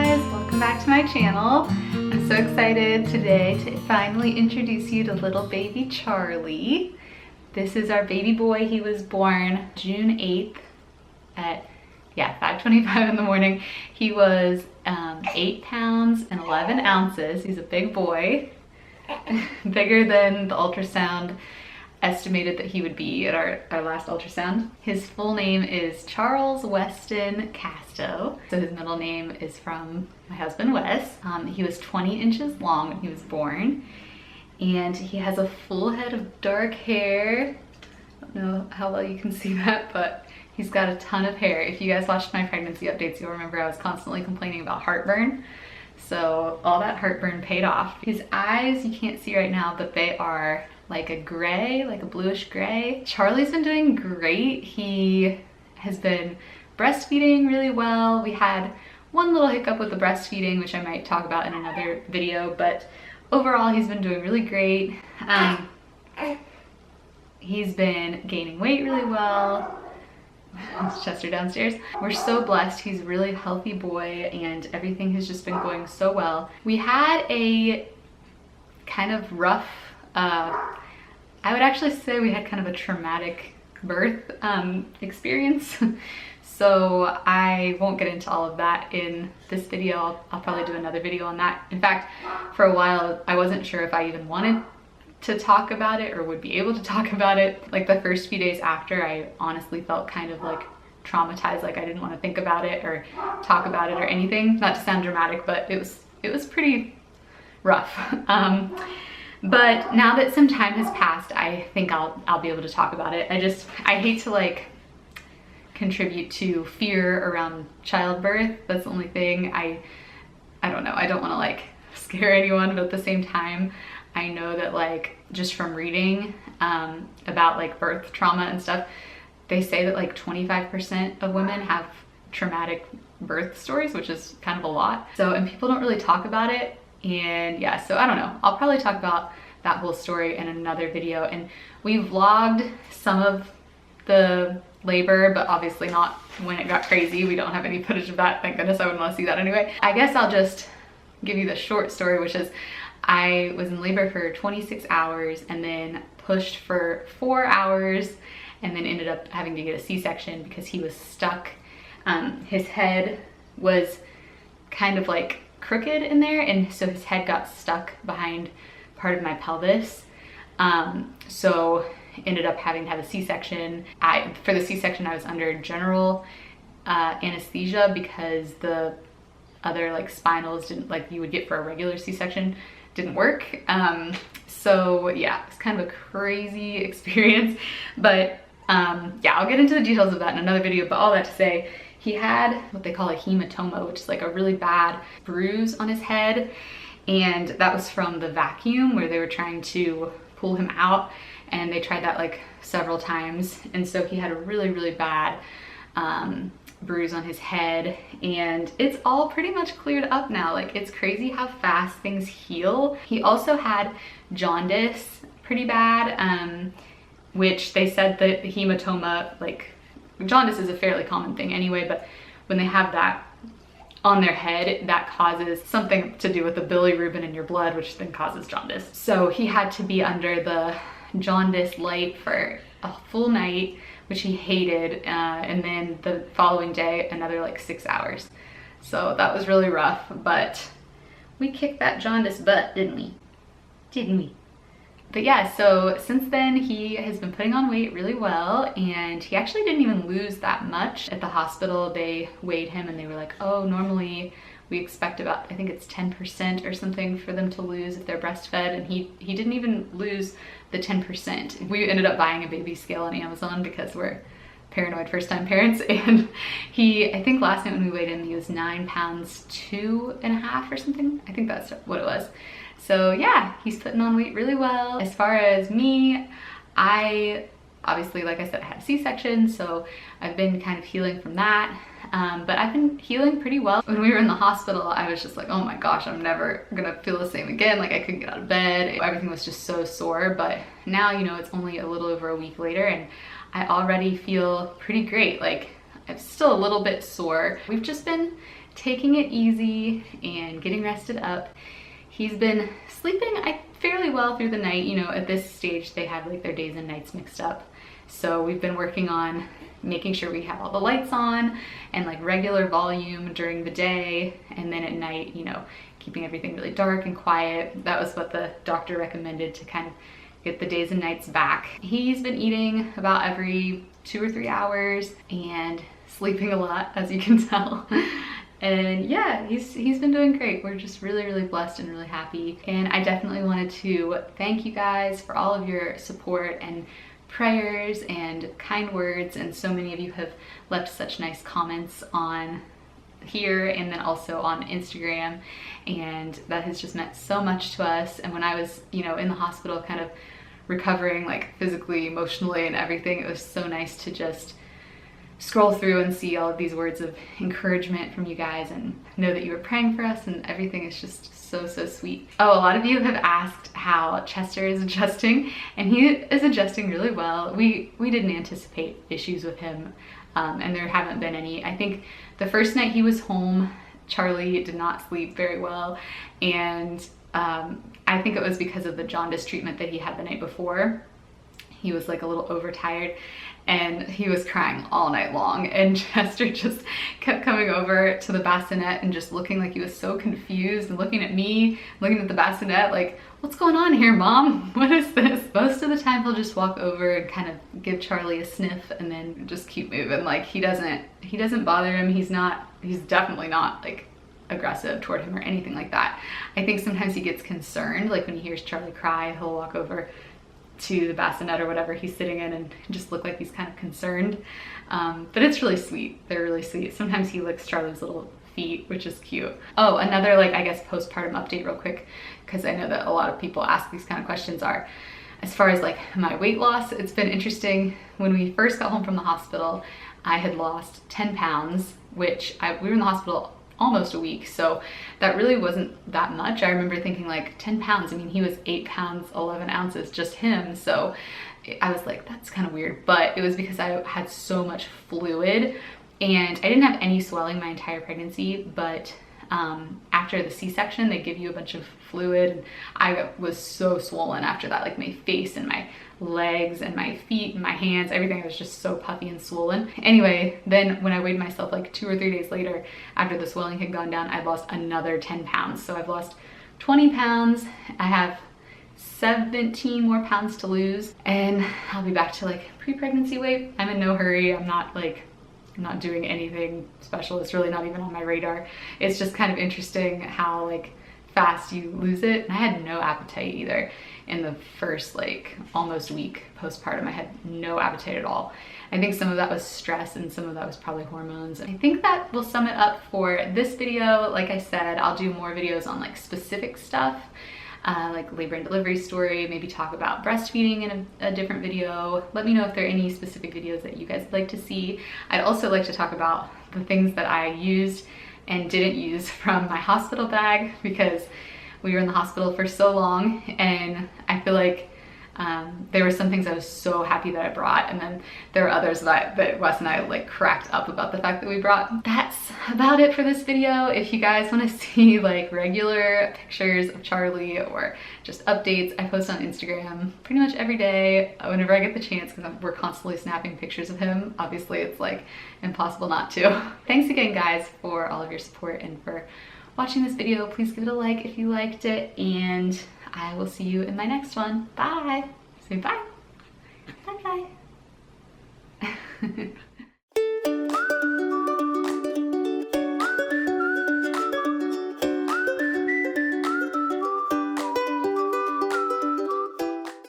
guys, welcome back to my channel. I'm so excited today to finally introduce you to little baby Charlie. This is our baby boy. He was born June 8th at 5:25 in the morning. He was 8 pounds and 11 ounces. He's a big boy, bigger than the ultrasound estimated that he would be at our last ultrasound. His full name is Charles Weston Casto. So his middle name is from my husband Wes. He was 20 inches long when he was born, and he has a full head of dark hair. I don't know how well you can see that, but he's got a ton of hair. If you guys watched my pregnancy updates, you'll remember I was constantly complaining about heartburn. So all that heartburn paid off. His eyes, you can't see right now, but they are like a gray, like a bluish gray. Charlie's been doing great. He has been breastfeeding really well. We had one little hiccup with the breastfeeding, which I might talk about in another video, but overall he's been doing really great. He's been gaining weight really well. It's Chester downstairs. We're so blessed. He's a really healthy boy and everything has just been going so well. We had a kind of rough, I would actually say we had kind of a traumatic birth experience. So I won't get into all of that in this video. I'll probably do another video on that. In fact, for a while, I wasn't sure if I even wanted to talk about it or would be able to talk about it. Like the first few days after, I honestly felt kind of like traumatized, like I didn't want to think about it or talk about it or anything. Not to sound dramatic, but it was pretty rough. But now that some time has passed, I think I'll be able to talk about it. I hate to like contribute to fear around childbirth. That's the only thing. I don't know. I don't want to like scare anyone, but at the same time, I know that like just from reading about like birth trauma and stuff, they say that like 25% of women have traumatic birth stories, which is kind of a lot. So, and people don't really talk about it. And yeah, so I don't know. I'll probably talk about that whole story in another video. And we vlogged some of the labor, but obviously not when it got crazy. We don't have any footage of that. Thank goodness. I wouldn't want to see that anyway. I guess I'll just give you the short story, which is I was in labor for 26 hours and then pushed for 4 hours and then ended up having to get a C-section because he was stuck. His head was kind of like crooked in there, and so his head got stuck behind part of my pelvis. So ended up having to have a C-section. For the C-section, I was under general anesthesia because the other like spinals didn't, like you would get for a regular C-section, didn't work. So yeah, it's kind of a crazy experience, but yeah, I'll get into the details of that in another video. But all that to say, he had what they call a hematoma, which is like a really bad bruise on his head. And that was from the vacuum where they were trying to pull him out. And they tried that like several times. And so he had a really, really bad bruise on his head. And it's all pretty much cleared up now. Like it's crazy how fast things heal. He also had jaundice pretty bad, which they said that the hematoma, like jaundice is a fairly common thing anyway, but when they have that on their head, that causes something to do with the bilirubin in your blood, which then causes jaundice. So he had to be under the jaundice light for a full night, which he hated, and then the following day, another like 6 hours. So that was really rough, but we kicked that jaundice butt, didn't we? Didn't we? But yeah, so since then he has been putting on weight really well, and he actually didn't even lose that much. At the hospital, they weighed him and they were like, oh, normally we expect about, I think it's 10% or something for them to lose if they're breastfed, and he didn't even lose the 10%. We ended up buying a baby scale on Amazon because we're paranoid first-time parents, and I think last night when we weighed him, he was 9 pounds 2.5 or something. I think that's what it was. So yeah, he's putting on weight really well. As far as me, I obviously, like I said, I had a C-section, so I've been kind of healing from that. But I've been healing pretty well. When we were in the hospital, I was just like, oh my gosh, I'm never gonna feel the same again. Like I couldn't get out of bed. Everything was just so sore. But now, you know, it's only a little over a week later and I already feel pretty great. Like I'm still a little bit sore. We've just been taking it easy and getting rested up. He's been sleeping fairly well through the night. You know, at this stage they have like their days and nights mixed up. So we've been working on making sure we have all the lights on and like regular volume during the day, and then at night, you know, keeping everything really dark and quiet. That was what the doctor recommended to kind of get the days and nights back. He's been eating about every 2 or 3 hours and sleeping a lot, as you can tell. And yeah, he's been doing great. We're just really, really blessed and really happy. And I definitely wanted to thank you guys for all of your support and prayers and kind words, and so many of you have left such nice comments on here and then also on Instagram, and that has just meant so much to us. And when I was, you know, in the hospital kind of recovering like physically, emotionally and everything, it was so nice to just scroll through and see all of these words of encouragement from you guys and know that you were praying for us, and everything is just so sweet. Oh, a lot of you have asked how Chester is adjusting, and he is adjusting really well. We didn't anticipate issues with him, and there haven't been any. I think the first night he was home, Charlie did not sleep very well, and I think it was because of the jaundice treatment that he had the night before. He was like a little overtired, and he was crying all night long, and Chester just kept coming over to the bassinet and just looking like he was so confused and looking at me, looking at the bassinet like, what's going on here, Mom? What is this? Most of the time he'll just walk over and kind of give Charlie a sniff and then just keep moving. Like he doesn't bother him. He's definitely not like aggressive toward him or anything like that. I think sometimes he gets concerned, like when he hears Charlie cry, he'll walk over to the bassinet or whatever he's sitting in and just look like he's kind of concerned. But it's really sweet. They're really sweet. Sometimes he licks Charlie's little feet, which is cute. Oh, another like, I guess, postpartum update real quick, because I know that a lot of people ask these kind of questions, are as far as like my weight loss. It's been interesting. When we first got home from the hospital, I had lost 10 pounds, which we were in the hospital almost a week, so that really wasn't that much. I remember thinking like 10 pounds, I mean, he was 8 pounds 11 ounces, just him, so I was like, that's kind of weird. But it was because I had so much fluid, and I didn't have any swelling my entire pregnancy, but after the C-section they give you a bunch of fluid, and I was so swollen after that. Like my face and my legs and my feet and my hands, everything was just so puffy and swollen. Anyway, then when I weighed myself like 2 or 3 days later, after the swelling had gone down, I lost another 10 pounds. So I've lost 20 pounds. I have 17 more pounds to lose, and I'll be back to like pre-pregnancy weight. I'm in no hurry. I'm not doing anything special. It's really not even on my radar. It's just kind of interesting how like fast you lose it. And I had no appetite either in the first like almost week postpartum. I had no appetite at all. I think some of that was stress and some of that was probably hormones. I think that will sum it up for this video. Like I said, I'll do more videos on like specific stuff, like labor and delivery story, maybe talk about breastfeeding in a different video. Let me know if there are any specific videos that you guys would like to see. I'd also like to talk about the things that I used and didn't use from my hospital bag, because we were in the hospital for so long, and I feel like there were some things I was so happy that I brought, and then there were others that Wes and I like cracked up about the fact that we brought. That's about it for this video. If you guys want to see like regular pictures of Charlie or just updates, I post on Instagram pretty much every day whenever I get the chance, because we're constantly snapping pictures of him. Obviously it's like impossible not to. Thanks again guys for all of your support and for watching this video. Please give it a like if you liked it, and I will see you in my next one. Bye. Say bye. Bye bye.